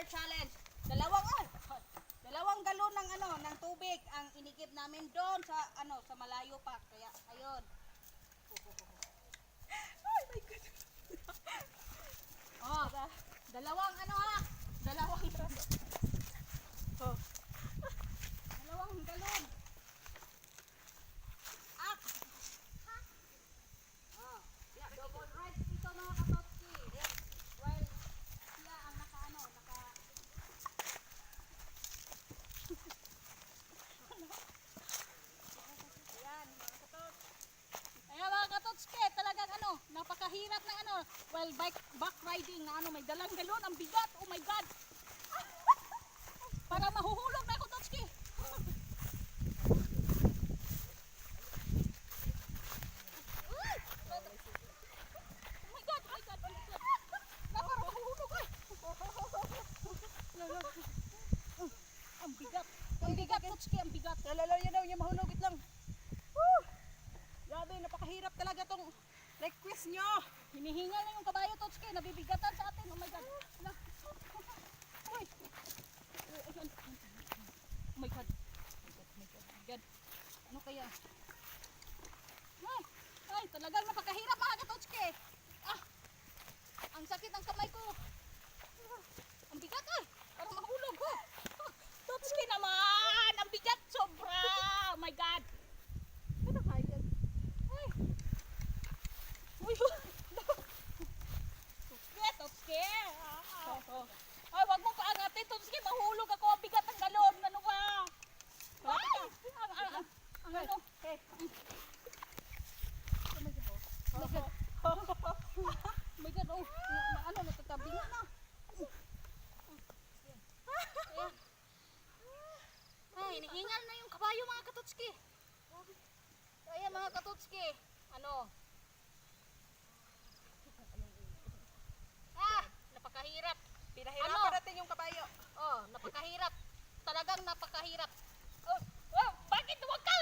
challenge. Dalawang galon ng ng tubig ang inigib namin doon sa sa malayo pa. Kaya ayun. Oh my God. Oh, dalawang dalawang Oh. dalawang galon. Up. Oh, yeah, double rights ito mga katotski. While siya ang naka Ayan, mga katots. Ayan mga katotski, talagang napakahirap ng while back riding na may dalang galon, ang bigat. Oh my God. Para mahuhulog na ako, Totski. Oh my God, oh my God. Na para mahuhulog ay. Ang bigat, Totski, ang bigat. Lalalaw yan daw niya mahulogit lang. Woo! Grabe, napakahirap talaga tong request nyo. Hinihingal na yung kabayo, Totski. Nabibigatan sa atin. Oh my God. Uy. Oh my God. My God. Ano kaya? Ay, talagang napakahirap mga katotski. Ang sakit ng kamay ko. Ang bigat ay. Parang mahulog ko. Totski naman. Ang bigat sobra. Oh my God. Ano kaya? Ay. Uy. Totski. Ay, wag mo paangatin, Totski. Mahulog ako. Ang bigat ng galon. Ano ka? Ay! Ang ano? Hey. Oh my God, oh. Natatabi nga na. Ay, hinihingal na yung kabayo mga katotski. Ayan mga katotski. Napakahirap. Pinahirapan natin yung kabayo. Oh, napakahirap. Talagang napakahirap. Oh, bakit huwag ka?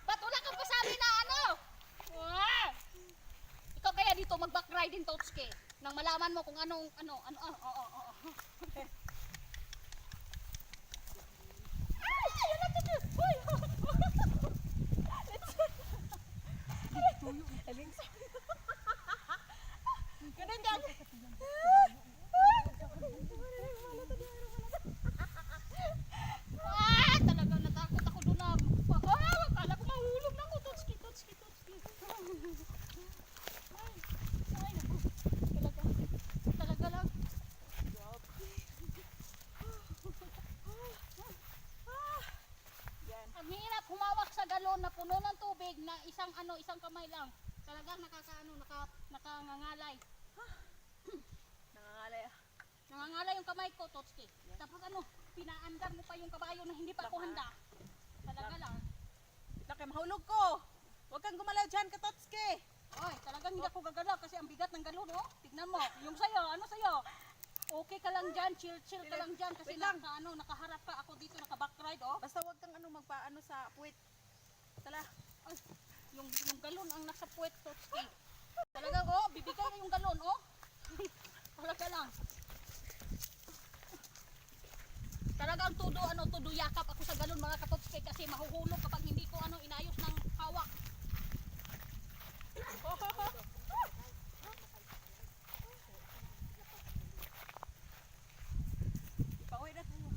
Ba't wala kang pasabi na Ikaw kaya dito mag-back ride in Totski nang malaman mo kung ano. Ganun yan. Talagang natakot ako doon na. Akala ko mahulog na ako. Totski. Ay, naku. Talaga lang. Yan. Ang hirap humawak sa galon na puno ng tubig na isang kamay lang. Talagang nakangangalay. Nangangalay. Nangangalay yung kamay ko, Totski. Tapos pinaandar mo pa yung kabayo na hindi pa ako handa. Talaga lang. Laki, mahulog ko. Huwag kang gumalaw dyan, Katotski. Oy, talagang hindi ako gagalaw kasi ang bigat ng galon, oh. Tignan mo. Yung sa'yo, ano sa'yo? Okay ka lang dyan, chill ka lang dyan kasi Wait lang. nakaharap ka ako dito, naka-backride, oh. Basta huwag kang magpaano sa puwit. Tala. Ay, yung galon ang nasa puwet, Totski. Talagang, oh, bibigay na yung galon, oh. Talaga lang. Talagang tudo yakap ako sa galon mga Katotski kasi mahuhulog kapag hindi ko inayos ng hawak. Pauwi na tayo.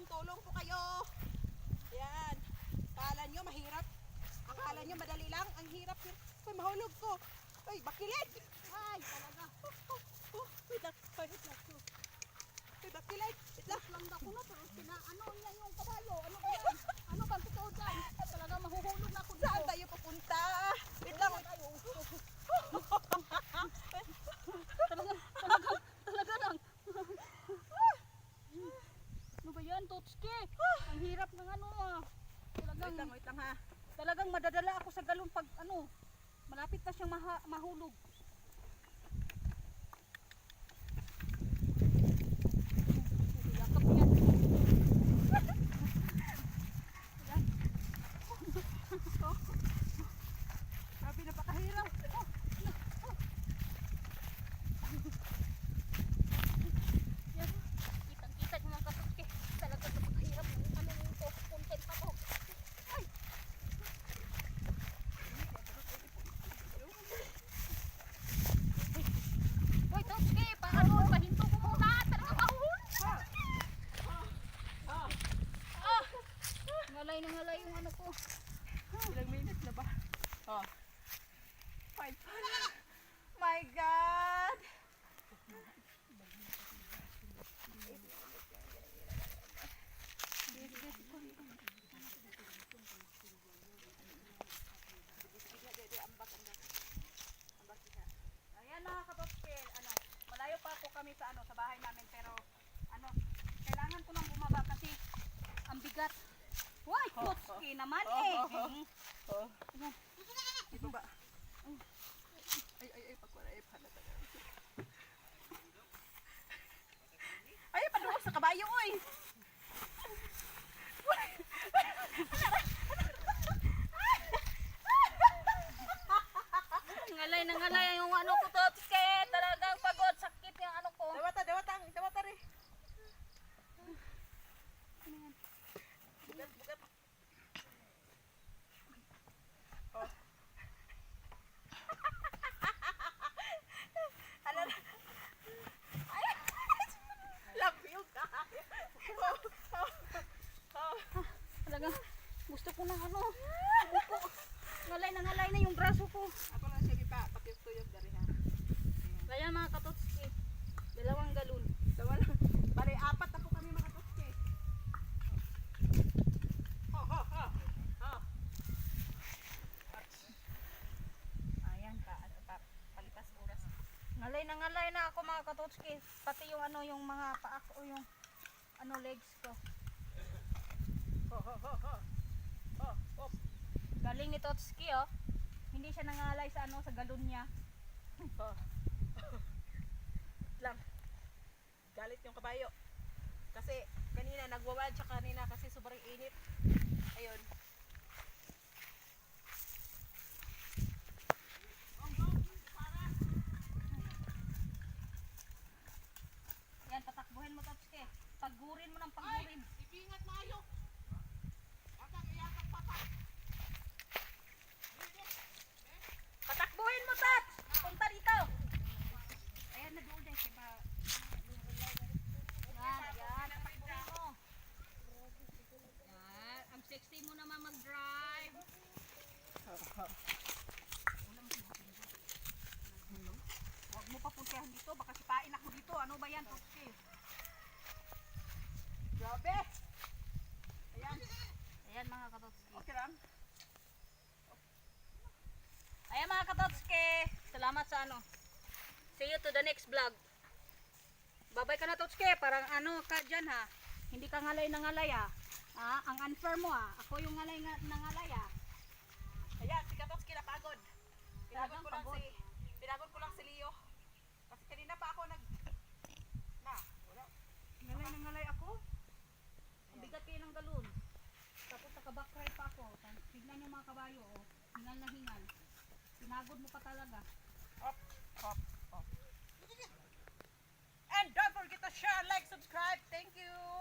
Tulong po kayo. Yan. Akala nyo mahirap. Akala nyo madali lang. Ang hirap. Uy, mahulog ko. Uy, bakilid. Ay, talaga. Wait lang. Uy, bakilid. Wait lang. Lang ako na pero yan yung kabayo. Ano ba yan? Ano bang totoo dyan? Talaga mahuhulog na ako dito. Saan tayo pupunta? Wait lang. Talaga lang. Ano ba yan, Totski? Ang hirap ng Wait lang ha. Talagang madadala ako sa galon pag malapit na siyang mahulog. Yakap yan. Oh. My God! Ayan mga katotskil, malayo pa po kami sa sa bahay namin pero kailangan ko nang bumaba kasi ang bigat. Why, Totski naman eh. Oh. Ayan. Ito ba? Ay, pagwala, ay, pala talaga. Ay, paduwas sa kabayo, oy! Ngalay na ngalay yung ko Totski. Talagang pagod, sakit yung ko. Dawata rin. Bugat. Oh. Ano na? Ay! Love you, guys! Talagang gusto ko ng upo. Ngalay na yung braso ko. Ako lang sige pa, pakiyog-tuyog dari ha. Kaya mga katotski, 2 galon. Dawa lang. Bali, 4 na po kami mga totske. Ayan, palipas oras. Ngalay na ako mga katotski. Pati yung yung mga paak o yung legs ko. Galing ni Totski oh. Hindi siya nangalay sa sa galon niya. Lang. Galit yung kabayo. Kasi kanina nagwawad siya kanina kasi sobrang init. Ayun. Yan, tatakbuhin mo Totski. Paggurin mo ng paggurin. Ibingat maayo. Atang iyatak patak. Patakbuhin mo Tats! Punta dito! Ayan, nag-uul dahil siya ba? Yan, patakbuhin mo. Yan, ang sexy mo naman mag-drive. Huwag mo pa puntahan dito, baka sipain ako dito. Ano ba yan, Totski? Grabe. Ayan. Ayan mga katotski. Okay lang. Ayan mga katotski. Salamat sa See you to the next vlog. Babay ka na Totski. Parang ka dyan ha. Hindi ka ngalay na ngalay ha. Ang unfair mo ha. Ako yung ngalay na ngalay ha. Ayan, si Katotski napagod. Talagang pagod. Pinagod ko lang si Leo. Kasi kanina pa ako wala. Ngalay na ngalay ako. Ang bigat kayo ng galon. Tapos naka-backcry pa ako. Tignan yung mga kabayo oh. Hingal na hingal. Pinagod mo pa talaga. Hop. And don't forget to share, like, subscribe. Thank you.